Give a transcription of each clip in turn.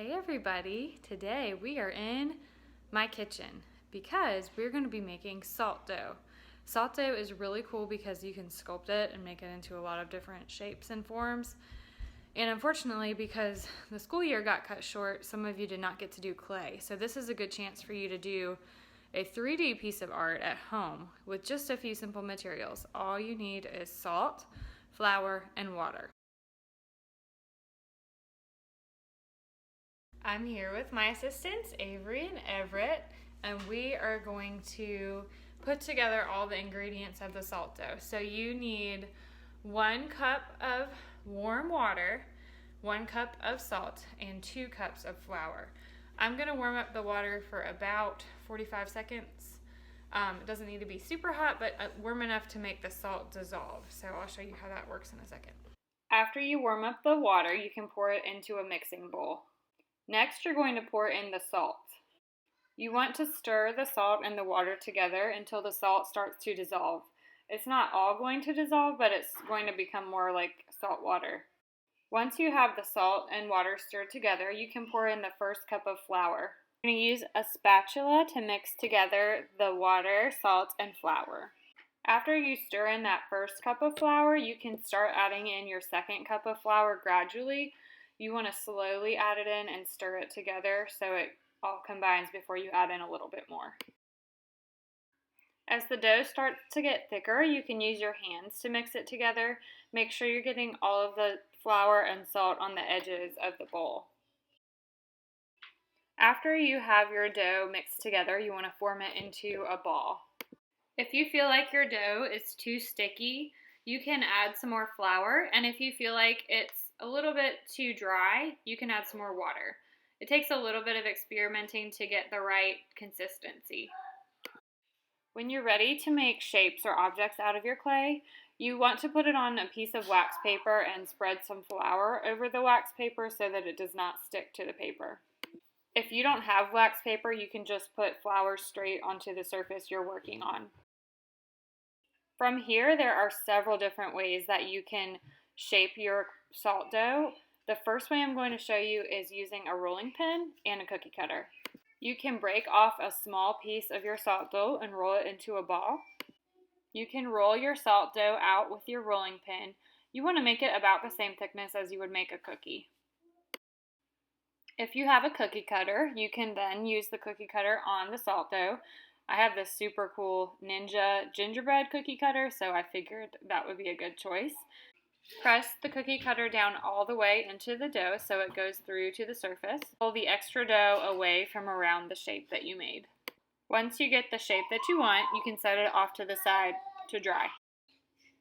Hey everybody, today we are in my kitchen because we're going to be making salt dough. Salt dough is really cool because you can sculpt it and make it into a lot of different shapes and forms. And unfortunately, because the school year got cut short, some of you did not get to do clay. So this is a good chance for you to do a 3D piece of art at home with just a few simple materials. All you need is salt, flour, and water. I'm here with my assistants, Avery and Everett, and we are going to put together all the ingredients of the salt dough. So you need 1 cup of warm water, 1 cup of salt, and 2 cups of flour. I'm going to warm up the water for about 45 seconds. It doesn't need to be super hot, but warm enough to make the salt dissolve. So I'll show you how that works in a second. After you warm up the water, you can pour it into a mixing bowl. Next, you're going to pour in the salt. You want to stir the salt and the water together until the salt starts to dissolve. It's not all going to dissolve, but it's going to become more like salt water. Once you have the salt and water stirred together, you can pour in the first cup of flour. You're going to use a spatula to mix together the water, salt, and flour. After you stir in that first cup of flour, you can start adding in your second cup of flour gradually. You want to slowly add it in and stir it together so it all combines before you add in a little bit more. As the dough starts to get thicker, you can use your hands to mix it together. Make sure you're getting all of the flour and salt on the edges of the bowl. After you have your dough mixed together, you want to form it into a ball. If you feel like your dough is too sticky, you can add some more flour, and if you feel like it's a little bit too dry, you can add some more water. It takes a little bit of experimenting to get the right consistency. When you're ready to make shapes or objects out of your clay, you want to put it on a piece of wax paper and spread some flour over the wax paper so that it does not stick to the paper. If you don't have wax paper, you can just put flour straight onto the surface you're working on. From here, there are several different ways that you can shape your salt dough. The first way I'm going to show you is using a rolling pin and a cookie cutter. You can break off a small piece of your salt dough and roll it into a ball. You can roll your salt dough out with your rolling pin. You want to make it about the same thickness as you would make a cookie. If you have a cookie cutter, you can then use the cookie cutter on the salt dough. I have this super cool Ninja gingerbread cookie cutter, so I figured that would be a good choice. Press the cookie cutter down all the way into the dough so it goes through to the surface. Pull the extra dough away from around the shape that you made. Once you get the shape that you want, you can set it off to the side to dry.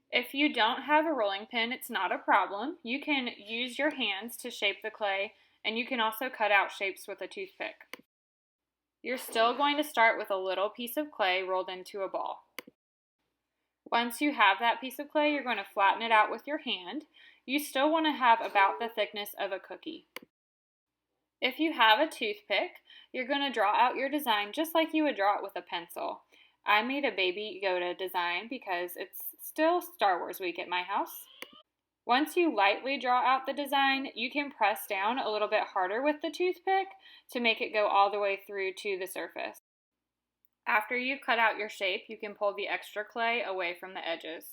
If you don't have a rolling pin, it's not a problem. You can use your hands to shape the clay, and you can also cut out shapes with a toothpick. You're still going to start with a little piece of clay rolled into a ball. Once you have that piece of clay, you're going to flatten it out with your hand. You still want to have about the thickness of a cookie. If you have a toothpick, you're going to draw out your design just like you would draw it with a pencil. I made a Baby Yoda design because it's still Star Wars week at my house. Once you lightly draw out the design, you can press down a little bit harder with the toothpick to make it go all the way through to the surface. After you've cut out your shape, you can pull the extra clay away from the edges.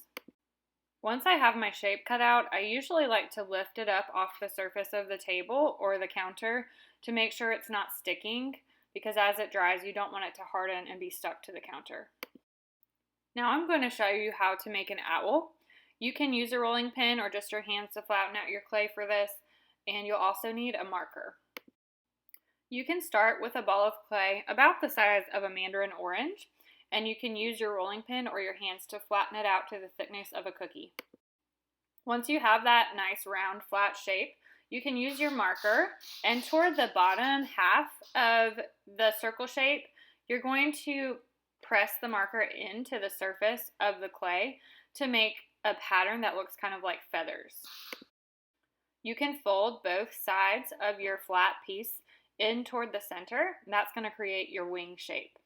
Once I have my shape cut out, I usually like to lift it up off the surface of the table or the counter to make sure it's not sticking, because as it dries, you don't want it to harden and be stuck to the counter. Now I'm going to show you how to make an owl. You can use a rolling pin or just your hands to flatten out your clay for this, and you'll also need a marker. You can start with a ball of clay about the size of a mandarin orange, and you can use your rolling pin or your hands to flatten it out to the thickness of a cookie. Once you have that nice round flat shape, you can use your marker, and toward the bottom half of the circle shape, you're going to press the marker into the surface of the clay to make a pattern that looks kind of like feathers. You can fold both sides of your flat piece in toward the center, and that's going to create your wing shape.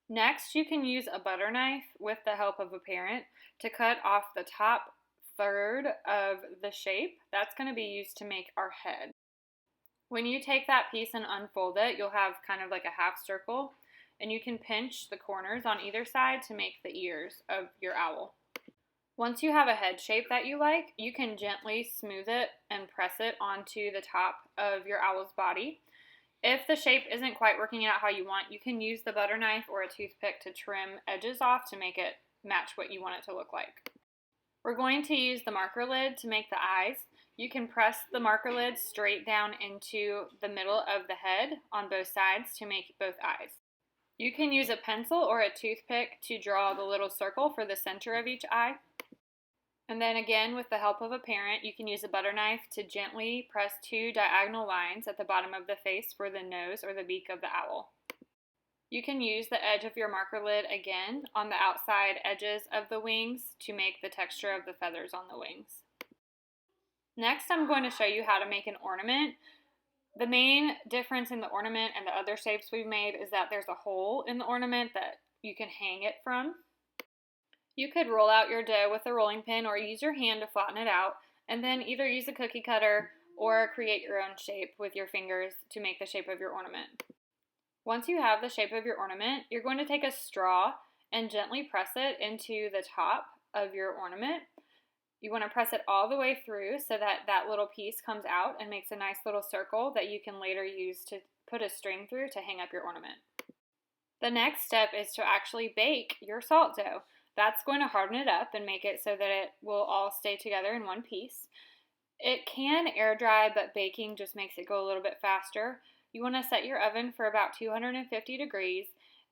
Next, you can use a butter knife with the help of a parent to cut off the top third of the shape. That's going to be used to make our head. When you take that piece and unfold it, you'll have kind of like a half circle, and you can pinch the corners on either side to make the ears of your owl. Once you have a head shape that you like, you can gently smooth it and press it onto the top of your owl's body. If the shape isn't quite working out how you want, you can use the butter knife or a toothpick to trim edges off to make it match what you want it to look like. We're going to use the marker lid to make the eyes. You can press the marker lid straight down into the middle of the head on both sides to make both eyes. You can use a pencil or a toothpick to draw the little circle for the center of each eye. And then again, with the help of a parent, you can use a butter knife to gently press 2 diagonal lines at the bottom of the face for the nose or the beak of the owl. You can use the edge of your marker lid again on the outside edges of the wings to make the texture of the feathers on the wings. Next, I'm going to show you how to make an ornament. The main difference in the ornament and the other shapes we've made is that there's a hole in the ornament that you can hang it from. You could roll out your dough with a rolling pin or use your hand to flatten it out, and then either use a cookie cutter or create your own shape with your fingers to make the shape of your ornament. Once you have the shape of your ornament, you're going to take a straw and gently press it into the top of your ornament. You want to press it all the way through so that that little piece comes out and makes a nice little circle that you can later use to put a string through to hang up your ornament. The next step is to actually bake your salt dough. That's going to harden it up and make it so that it will all stay together in one piece. It can air dry, but baking just makes it go a little bit faster. You want to set your oven for about 250 degrees,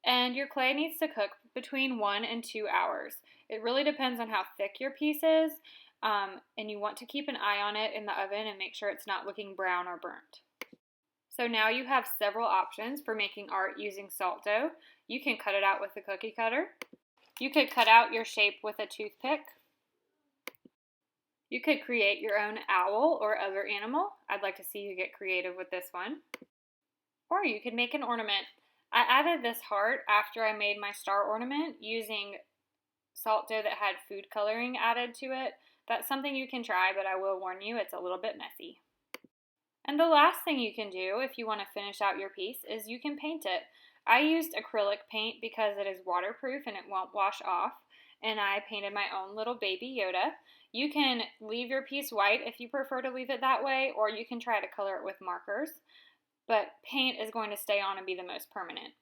and your clay needs to cook between 1 and 2 hours. It really depends on how thick your piece is, and you want to keep an eye on it in the oven and make sure it's not looking brown or burnt. So now you have several options for making art using salt dough. You can cut it out with a cookie cutter. You could cut out your shape with a toothpick. You could create your own owl or other animal. I'd like to see you get creative with this one. Or you could make an ornament. I added this heart after I made my star ornament using salt dough that had food coloring added to it. That's something you can try, but I will warn you, it's a little bit messy. And the last thing you can do if you want to finish out your piece is you can paint it. I used acrylic paint because it is waterproof and it won't wash off, and I painted my own little baby Yoda. You can leave your piece white if you prefer to leave it that way, or you can try to color it with markers, but paint is going to stay on and be the most permanent.